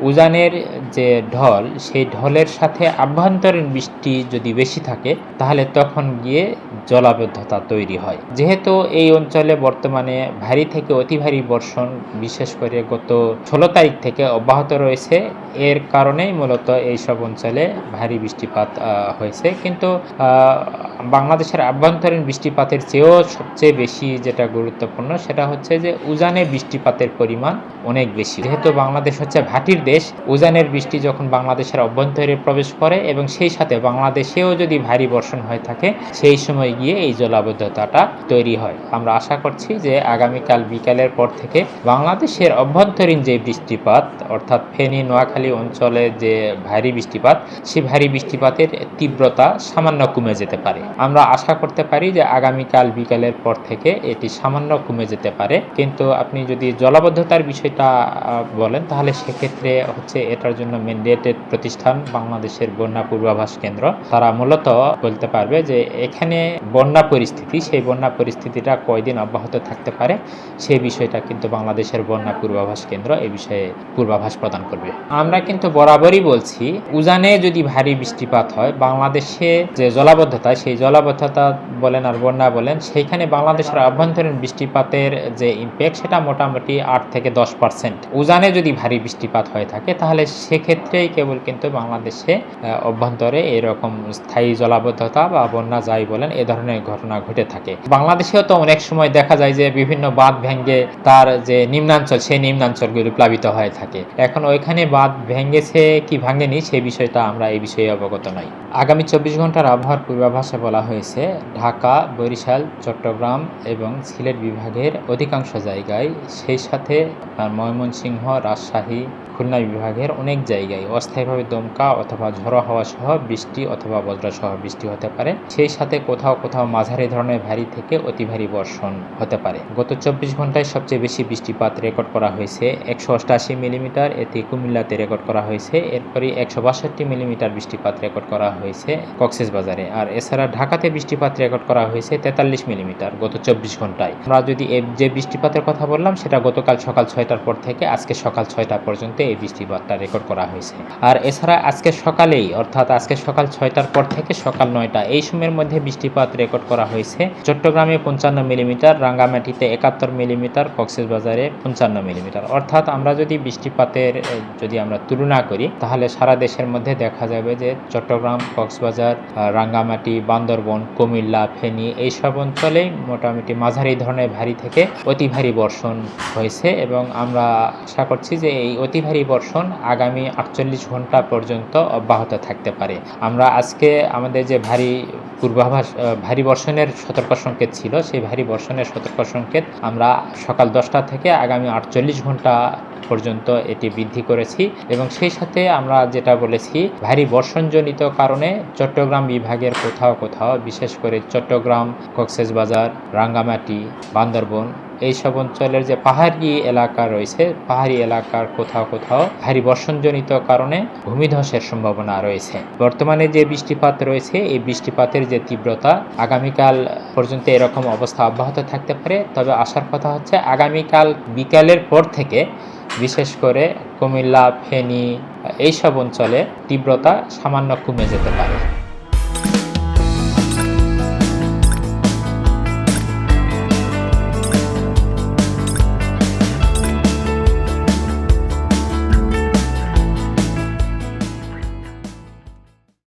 উজানের যে ঢল, সেই ঢলের সাথে আভ্যন্তরীণ বৃষ্টি যদি বেশি থাকে তাহলে তখন গিয়ে জলাবদ্ধতা তৈরি হয়। যেহেতু এই অঞ্চলে বর্তমানে ভারী থেকে অতি ভারী বর্ষণ বিশেষ করে গত 16 তারিখ থেকে অব্যাহত রয়েছে, এর কারণেই মূলত এইসব অঞ্চলে ভারী বৃষ্টিপাত হয়েছে। কিন্তু বাংলাদেশের আভ্যন্তরীণ বৃষ্টিপাতের চেয়েও সবচেয়ে বেশি যেটা গুরুত্বপূর্ণ সেটা হচ্ছে যে উজানে বৃষ্টিপাতের পরিমাণ অনেক বেশি। যেহেতু বাংলাদেশ হচ্ছে ভাটির দেশ, উজানের বৃষ্টি যখন বাংলাদেশের অভ্যন্তরে প্রবেশ করে এবং সেই সাথে বাংলাদেশেও যদি ভারী বর্ষণ হয়ে থাকে সেই সময় গিয়ে এই জলাবদ্ধতাটা তৈরি হয়। আমরা আশা করছি যে আগামীকাল বিকালের পর থেকে বাংলাদেশের অভ্যন্তরীণ যে বৃষ্টিপাত অর্থাৎ ফেনী নোয়াখালী অঞ্চলে যে ভারী বৃষ্টিপাত, সেই ভারী বৃষ্টিপাতের তীব্রতা সামান্য কমে যেতে পারে। আমরা আশা করতে পারি যে আগামীকাল বিকালের পর থেকে এটি সামান্য কমে যেতে পারে। কিন্তু আপনি যদি জলাবদ্ধতার বিষয়টা বলেন তাহলে সেক্ষেত্রে হচ্ছে এটার জন্য ম্যান্ডেটেড প্রতিষ্ঠান বাংলাদেশের বন্যা পূর্বাভাস কেন্দ্র, তারা মূলত বলতে পারবে যে এখানে বন্যা পরিস্থিতি, সেই বন্যা পরিস্থিতিটা কয়দিন অব্যাহত থাকতে পারে সেই বিষয়টা কিন্তু বাংলাদেশের বন্যা পূর্বাভাস কেন্দ্র এই বিষয়ে পূর্বাভাস প্রদান করবে। আমরা কিন্তু বরাবরই বলছি উজানে যদি ভারী বৃষ্টিপাত হয় বাংলাদেশে যে জলাবদ্ধতা, সেই জলাবদ্ধতা বলেন আর বন্যা বলেন, সেইখানে বাংলাদেশের আভ্যন্তরীণ বৃষ্টিপাতের যে ইম্প্যাক্ট সেটা মোটামুটি 8 থেকে 10%। উজানে যদি ভারী বৃষ্টিপাত হয়ে থাকে তাহলে সেক্ষেত্রেই কেবল কিন্তু বাংলাদেশে অভ্যন্তরে এরকম স্থায়ী জলাবদ্ধতা বা বন্যা যাই বলেন এ ধরনের ঘটনা ঘটে থাকে। বাংলাদেশেও তো অনেক সময় দেখা যায় যে বিভিন্ন বাঁধ ভেঙে তার যে নিম্নাঞ্চল, সেই নিম্নাঞ্চলগুলি প্লাবিত হয়ে থাকে। এখন ওইখানে বাঁধ ভেঙেছে কি ভাঙেনি সেই বিষয়টা আমরা এই বিষয়ে অবগত নই। আগামী 24 ঘন্টার আবহাওয়ার পূর্বাভাসে বলা হয়েছে ঢাকা, বরিশাল, চট্টগ্রাম এবং সিলেট বিভাগের অধিকাংশ জায়গায়, সেই সাথে ময়মনসিংহ, রাজশাহী, খুলনা বিভাগের অনেক জায়গায় অস্থায়ীভাবে দমকা অথবা ঝড়ো হাওয়া সহ বৃষ্টি অথবা বজ্রসহ বৃষ্টি হতে পারে। সেই সাথে কোথাও কোথাও মাঝারি ধরনের ভারী থেকে অতি ভারী বর্ষণ হতে পারে। গত 24 ঘন্টায় সবচেয়ে বেশি বৃষ্টিপাত রেকর্ড করা হয়েছে 188 মিলিমিটার, এটি কুমিল্লাতে রেকর্ড করা হয়েছে। এরপরই 162 মিলিমিটার বৃষ্টিপাত রেকর্ড করা হয়েছে কক্সবাজারে। আর এছাড়া ঢাকাতে বৃষ্টিপাত রেকর্ড করা হয়েছে 43 মিলিমিটার গত 24 ঘন্টায়। আমরা যদি যে বৃষ্টিপাতের কথা বললাম সেটা গতকাল সকাল 6টার পর থেকে আজকে সকাল 6টা পর্যন্ত এই বৃষ্টিপাতটা রেকর্ড করা হয়েছে। আর এছাড়া আজকে সকালেই অর্থাৎ আজকে সকাল 6টার পর থেকে সকাল 9টা এই সময়ের মধ্যে বৃষ্টিপাত রেকর্ড করা হয়েছে চট্টগ্রামে 55 মিলিমিটার, রাঙ্গামাটিতে 71 মিলিমিটার, কক্সবাজারে 55 মিলিমিটার। অর্থাৎ আমরা যদি বৃষ্টিপাতের যদি আমরা তুলনা করি তাহলে সারা দেশের মধ্যে দেখা যাবে যে চট্টগ্রাম, কক্সবাজার, রাঙ্গামাটি, বান্দরবন, কুমিল্লা, ফেনী এইসব অঞ্চলে মোটামুটি মাঝারি ধরনের ভারী থেকে অতি ভারী বর্ষণ হয়েছে এবং আমরা আশা করছি যে এই অতি ভারী বর্ষণ আগামী 48 ঘন্টা পর্যন্ত অব্যাহত থাকতে পারে। আমরা আজকে আমাদের যে ভারী বর্ষণের সতর্ক সংকেত ছিল, সেই ভারী বর্ষণের সতর্ক সংকেত আমরা সকাল 10টা থেকে আগামী 48 ঘন্টা পর্যন্ত এটি বৃদ্ধি করেছি এবং সেই সাথে আমরা যেটা বলেছি ভারী বর্ষণজনিত কারণে চট্টগ্রাম বিভাগের কোথাও কোথাও বিশেষ করে চট্টগ্রাম, কক্সবাজার, রাঙ্গামাটি, বান্দরবন এইসব অঞ্চলের যে পাহাড়ি এলাকা রয়েছে, পাহাড়ি এলাকার কোথাও কোথাও ভারী বর্ষণজনিত কারণে ভূমিধসের সম্ভাবনা রয়েছে। বর্তমানে যে বৃষ্টিপাত রয়েছে এই বৃষ্টিপাতের যে তীব্রতা আগামীকাল পর্যন্ত এরকম অবস্থা অব্যাহত থাকতে পারে। তবে আসার কথা হচ্ছে আগামীকাল বিকালের পর থেকে বিশেষ করে কুমিল্লা, ফেনী এইসব অঞ্চলে তীব্রতা সামান্য কমে যেতে পারে।